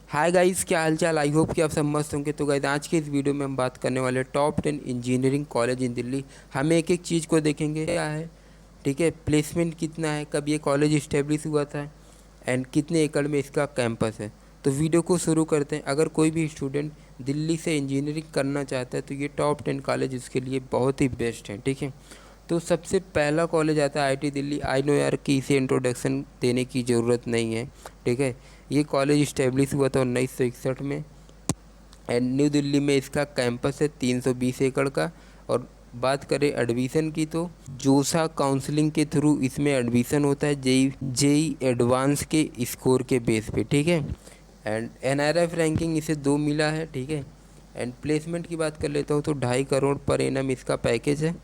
Hi guys, क्या हाल चाल। I hope कि आप सब मस्त होंगे। तो गाइस, आज के इस वीडियो में हम बात करने वाले top 10 engineering college in Delhi. हम एक एक चीज़ को देखेंगे, क्या है, ठीक है, प्लेसमेंट कितना है, कब ये कॉलेज इस्टेब्लिश हुआ था एंड कितने एकड़ में इसका कैंपस है। तो वीडियो को शुरू करते हैं। अगर कोई भी स्टूडेंट दिल्ली से इंजीनियरिंग करना चाहता है तो ये टॉप 10 कॉलेज उसके लिए बहुत ही बेस्ट है, ठीक है। तो सबसे पहला कॉलेज आता है आईटी दिल्ली। आई नो यार कि इसे इंट्रोडक्शन देने की ज़रूरत नहीं है, ठीक है। ये कॉलेज इस्टेब्लिश हुआ था 1961 में एंड न्यू दिल्ली में इसका कैंपस है 320 एकड़ का। और बात करें एडमिशन की तो जोसा काउंसलिंग के थ्रू इसमें एडमिशन होता है, जेई एडवांस के स्कोर के बेस पे, ठीक है। एंड एनआरएफ रैंकिंग इसे 2 मिला है, ठीक है। एंड प्लेसमेंट की बात कर लेता हूँ तो 2.5 करोड़ पर एनम इसका पैकेज है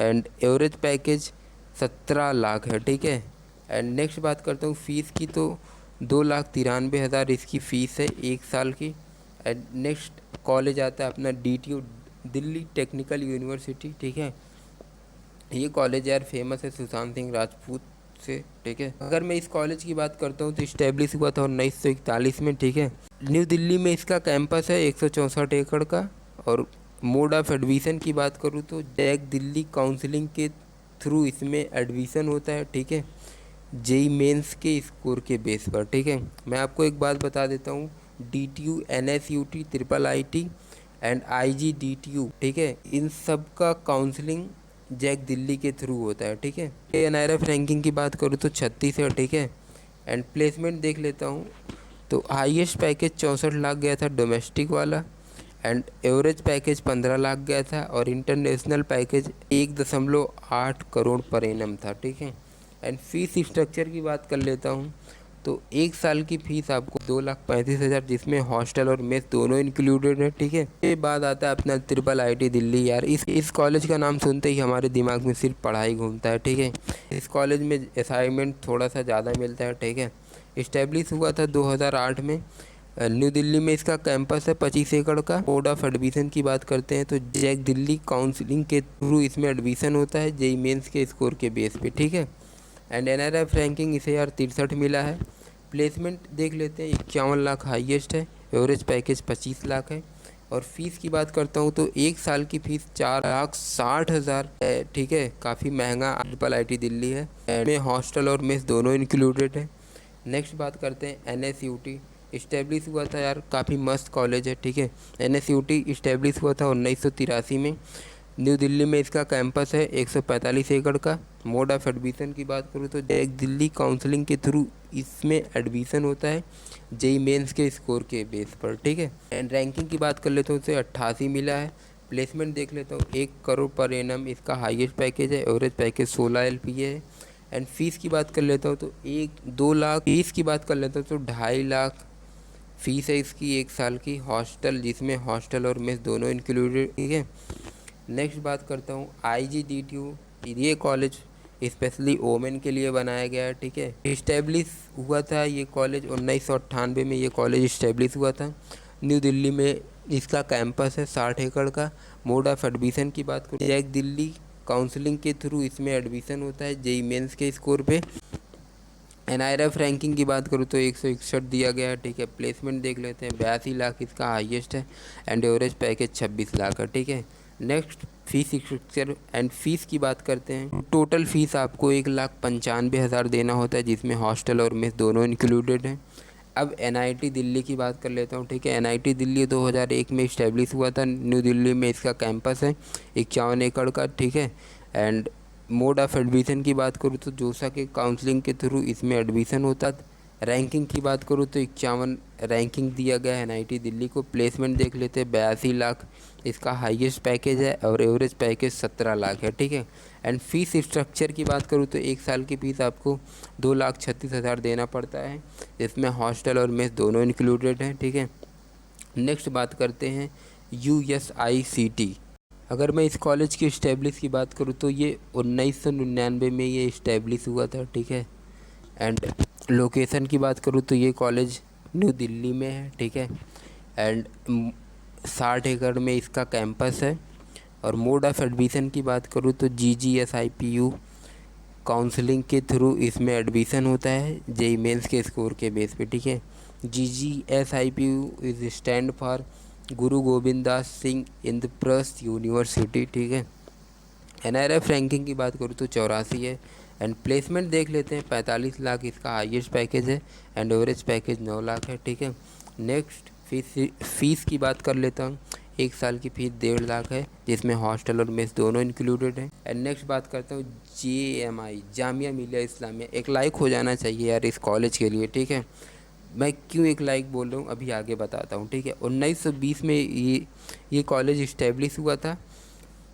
एंड एवरेज पैकेज 17 लाख है, ठीक है। एंड नेक्स्ट बात करता हूँ फ़ीस की तो 2,93,000 इसकी फ़ीस है 1 साल की। एंड नेक्स्ट कॉलेज आता है अपना DTU, दिल्ली टेक्निकल यूनिवर्सिटी, ठीक है। ये कॉलेज यार फेमस है सुशांत सिंह राजपूत से, ठीक है। अगर मैं इस कॉलेज की बात करता हूँ तो इस्टेब्लिश हुआ था 1941 में, ठीक है। न्यू दिल्ली में इसका कैंपस है 164 एकड़ का। और मोड ऑफ एडमिशन की बात करूँ तो जैक दिल्ली काउंसलिंग के थ्रू इसमें एडमिशन होता है, ठीक है, जेई मेंस के स्कोर के बेस पर, ठीक है। मैं आपको एक बात बता देता हूँ, DTU, NSUT, IIIT and IGDTU, ठीक है, इन सब का काउंसलिंग जैक दिल्ली के थ्रू होता है, ठीक है। NRF रैंकिंग की बात करूँ तो 36 है, ठीक है। एंड प्लेसमेंट देख लेता हूँ तो हाईएस्ट पैकेज 64 लाख गया था डोमेस्टिक वाला एंड एवरेज पैकेज 15 लाख गया था और international package 1.8 crore per annum था, ठीक है। एंड फीस स्ट्रक्चर की बात कर लेता हूँ तो 1 साल की फ़ीस आपको 2,35,000, जिसमें हॉस्टल और मेस दोनों इंक्लूडेड है, ठीक है। ये बाद आता है अपना IIIT दिल्ली। यार इस कॉलेज का नाम सुनते ही हमारे दिमाग में सिर्फ पढ़ाई घूमता है, ठीक है। इस कॉलेज में असाइनमेंट थोड़ा सा ज़्यादा मिलता है, ठीक है। इस्टेब्लिश हुआ था 2008 में। न्यू दिल्ली में इसका कैंपस है 25 एकड़ का। मोड ऑफ एडमिशन की बात करते हैं तो जैक दिल्ली काउंसलिंग के थ्रू इसमें एडमिशन होता है, जेई मेंस के स्कोर के बेस पे, ठीक है। एंड एनआरएफ रैंकिंग इसे यार 63 मिला है। प्लेसमेंट देख लेते हैं, 51 लाख हाईएस्ट है, एवरेज पैकेज 25 लाख है। और फीस की बात करता हूँ तो 1 साल की फ़ीस 4,60,000 है, ठीक है। काफ़ी महंगा IIIT दिल्ली है एंड में हॉस्टल और मेस दोनों इंक्लूडेड है। नेक्स्ट बात करते हैं NSUT। इस्टेब्लिश हुआ था यार, काफ़ी मस्त कॉलेज है, ठीक है। NSUT इस्टेब्लिश हुआ था 1983 में। न्यू दिल्ली में इसका कैंपस है 145 एकड़ का। मोड ऑफ एडमिशन की बात करूँ तो जैक दिल्ली काउंसलिंग के थ्रू इसमें एडमिशन होता है, जेई मेंस के स्कोर के बेस पर, ठीक है। एंड रैंकिंग की बात कर लेता हूँ, उसे 88 मिला है। प्लेसमेंट देख लेता हूँ, 1 करोड़ पर एनम इसका हाईएस्ट पैकेज है, एवरेज पैकेज 16 LPA है। एंड फीस की बात कर लेता हूँ तो 1-2 लाख फीस की बात कर लेता हूँ तो 2.5 लाख फ़ीस है इसकी 1 साल की। हॉस्टल, जिसमें हॉस्टल और मेस दोनों इंक्लूडेड, ठीक है। नेक्स्ट बात करता हूँ IGDTU। ये कॉलेज स्पेशली वोमेन के लिए बनाया गया है, ठीक है। इस्टेब्लिश हुआ था ये कॉलेज 1998 में। ये कॉलेज इस्टेब्लिश हुआ था न्यू दिल्ली में। इसका कैंपस है 60 एकड़ का। मोड ऑफ एडमिशन की बात करूँ, जैक दिल्ली काउंसलिंग के थ्रू इसमें एडमिशन होता है, जेई मेंस के स्कोर पे। NRF रैंकिंग की बात करूँ तो 161 दिया गया है, ठीक है। प्लेसमेंट देख लेते हैं, 82 लाख इसका हाईएस्ट है एंड एवरेज पैकेज 26 लाख है, ठीक है। Next fees structure and fees की बात करते हैं। टोटल फ़ीस आपको 1,95,000 देना होता है, जिसमें हॉस्टल और मेस दोनों इंक्लूडेड हैं। अब NIT दिल्ली की बात कर लेता हूँ, ठीक है। NIT दिल्ली 2001 में इस्टेब्लिश हुआ था। न्यू दिल्ली में इसका कैंपस है 51 एकड़ का, ठीक है। एंड मोड ऑफ एडमिशन की बात करूँ तो जोसा के काउंसलिंग के थ्रू इसमें एडमिशन होता। रैंकिंग की बात करूँ तो 51 रैंकिंग दिया गया है NIT दिल्ली को। प्लेसमेंट देख लेते हैं, 82 लाख इसका हाईएस्ट पैकेज है और एवरेज पैकेज 17 लाख है, ठीक है। एंड फीस स्ट्रक्चर की बात करूँ तो 1 साल की फ़ीस आपको 2,36,000 देना पड़ता है, जिसमें हॉस्टल और मेस दोनों इंक्लूडेड हैं, ठीक है। नेक्स्ट बात करते हैं USICT। अगर मैं इस कॉलेज की इस्टेब्लिश की बात करूँ तो ये 1999 में ये इस्टेब्लिश हुआ था, ठीक है। एंड लोकेशन की बात करूँ तो ये कॉलेज न्यू दिल्ली में है, ठीक है। एंड 60 एकड़ में इसका कैंपस है। और मोड ऑफ एडमिशन की बात करूँ तो GGSIPU काउंसलिंग के थ्रू इसमें एडमिशन होता है, जेई मेंस के स्कोर के बेस पे, ठीक है। GGSIPU is stand for Guru Govind Das Singh Indraprastha university, ठीक है। NRF रैंकिंग की बात करूँ तो 84 है। एंड प्लेसमेंट देख लेते हैं, 45 लाख इसका हाईएस्ट पैकेज है एंड एवरेज पैकेज 9 लाख है, ठीक है। नेक्स्ट फीस की बात कर लेता हूँ। एक साल की फ़ीस 1.5 लाख है, जिसमें हॉस्टल और मेस दोनों इंक्लूडेड है। एंड नेक्स्ट बात करता हूँ JMI, जामिया मिलिया इस्लामिया। एक लाइक हो जाना चाहिए यार इस कॉलेज के लिए, ठीक है। मैं क्यों एक लाइक बोल रहा हूँ अभी आगे बताता हूँ, ठीक है। 1920 में ये कॉलेज इस्टेब्लिश हुआ था।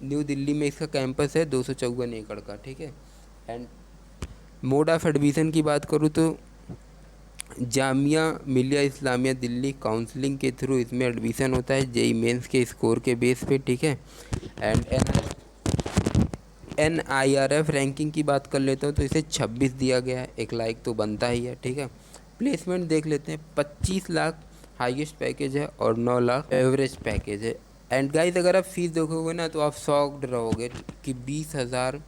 न्यू दिल्ली में इसका कैंपस है 254 एकड़ का, ठीक है। एंड मोड ऑफ एडमिशन की बात करूँ तो जामिया मिलिया इस्लामिया दिल्ली काउंसलिंग के थ्रू इसमें एडमिशन होता है, जेई मेंस के स्कोर के बेस पे, ठीक है। एंड NIRF रैंकिंग की बात कर लेता हूँ तो इसे 26 दिया गया है, एक लाइक तो बनता ही है, ठीक है। प्लेसमेंट देख लेते हैं, 25 लाख हाईएस्ट पैकेज है और 9 लाख एवरेज पैकेज है। एंड गाइस अगर आप फीस देखोगे ना तो आप शॉक्ड रहोगे कि 20,000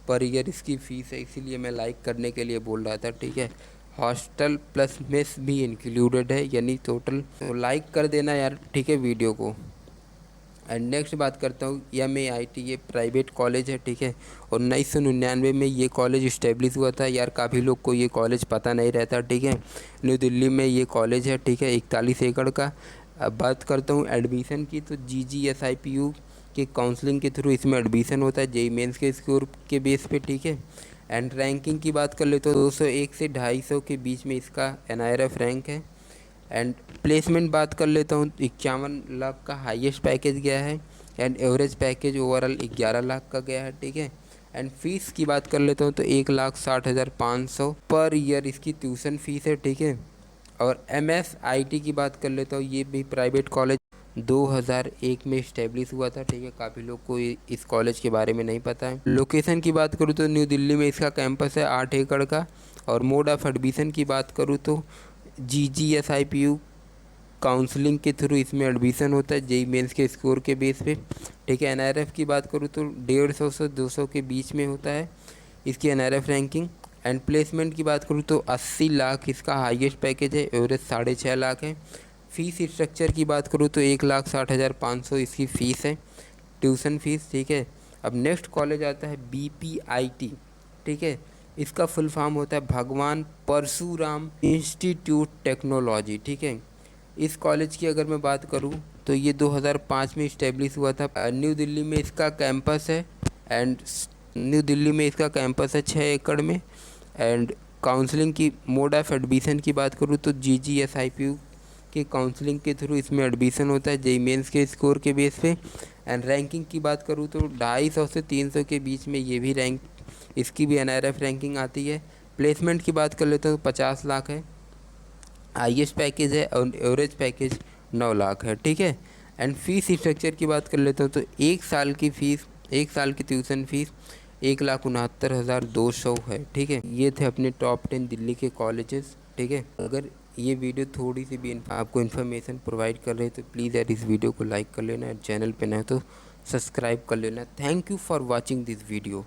पर ईयर इसकी फ़ीस है, इसीलिए मैं लाइक करने के लिए बोल रहा था, ठीक है। हॉस्टल प्लस मेस भी इंक्लूडेड है, यानी टोटल। तो लाइक कर देना यार, ठीक है, वीडियो को। एंड नेक्स्ट बात करता हूँ MAIT, ये प्राइवेट कॉलेज है, ठीक है। 1999 में ये कॉलेज इस्टेब्लिश हुआ था यार, काफ़ी लोग को ये कॉलेज पता नहीं रहता, ठीक है। न्यू दिल्ली में ये कॉलेज है, ठीक है, 41 एकड़ का। अब बात करता हूँ एडमिशन की, तो GGSIPU के काउंसलिंग के थ्रू इसमें एडमिशन होता है, जेई मेंस के स्कोर के बेस पे, ठीक है। एंड रैंकिंग की बात कर ले तो 201 से 250 के बीच में इसका NIRF रैंक है। एंड प्लेसमेंट बात कर लेता हूँ, 51 लाख का हाईएस्ट पैकेज गया है and average package overall 11 lakh का गया है, ठीक है। एंड फीस की बात कर लेता हूँ तो 1,60,500 पर ईयर इसकी ट्यूशन फीस है, ठीक है। और MSIT की बात कर लेता हूँ, ये भी प्राइवेट कॉलेज 2001 में इस्टेब्लिश हुआ था, ठीक है। काफ़ी लोग को इस कॉलेज के बारे में नहीं पता है। लोकेशन की बात करूँ तो न्यू दिल्ली में इसका कैंपस है 8 एकड़ का। और मोड ऑफ एडमिशन की बात करूँ तो GGSIPU काउंसलिंग के थ्रू इसमें एडमिशन होता है, जेई मेंस के स्कोर के बेस पे, ठीक है। NRF की बात करूँ तो 150 से 200 के बीच में होता है इसकी NRF रैंकिंग। एंड प्लेसमेंट की बात करूँ तो 80 लाख इसका हाईएस्ट पैकेज है, एवरेज 6.5 लाख है। फ़ीस स्ट्रक्चर की बात करूँ तो 1,60,500 इसकी फ़ीस है, ट्यूशन फ़ीस, ठीक है। अब नेक्स्ट कॉलेज आता है BPIT, ठीक है। इसका फुल फॉर्म होता है भगवान परशुराम इंस्टीट्यूट टेक्नोलॉजी, ठीक है। इस कॉलेज की अगर मैं बात करूं तो ये 2005 में इस्टेब्लिश हुआ था। न्यू दिल्ली में इसका कैंपस है एंड न्यू दिल्ली में इसका कैंपस है 6 एकड़ में। एंड काउंसलिंग की मोड ऑफ एडमिशन की बात करूं तो GGSIPU के काउंसलिंग के थ्रू इसमें एडमिशन होता है, जेई मेंस के स्कोर के बेस पे। एंड रैंकिंग की बात करूँ तो 250 से 300 के बीच में ये भी रैंक, इसकी भी NRF रैंकिंग आती है। प्लेसमेंट की बात कर लेते हैं तो 50 लाख है, हाईएस्ट पैकेज है और एवरेज पैकेज 9 लाख है, ठीक है। एंड फीस स्ट्रक्चर की बात कर लेते हो तो एक साल की फ़ीस, एक साल की ट्यूशन फ़ीस 1,69,200 है, ठीक है। ये थे अपने टॉप 10 दिल्ली के कॉलेजेस, ठीक है। अगर ये वीडियो थोड़ी सी भी आपको इन्फॉर्मेशन प्रोवाइड कर रहे तो प्लीज़ यार इस वीडियो को लाइक कर लेना, चैनल पे ना तो सब्सक्राइब कर लेना। Thank you for watching this video.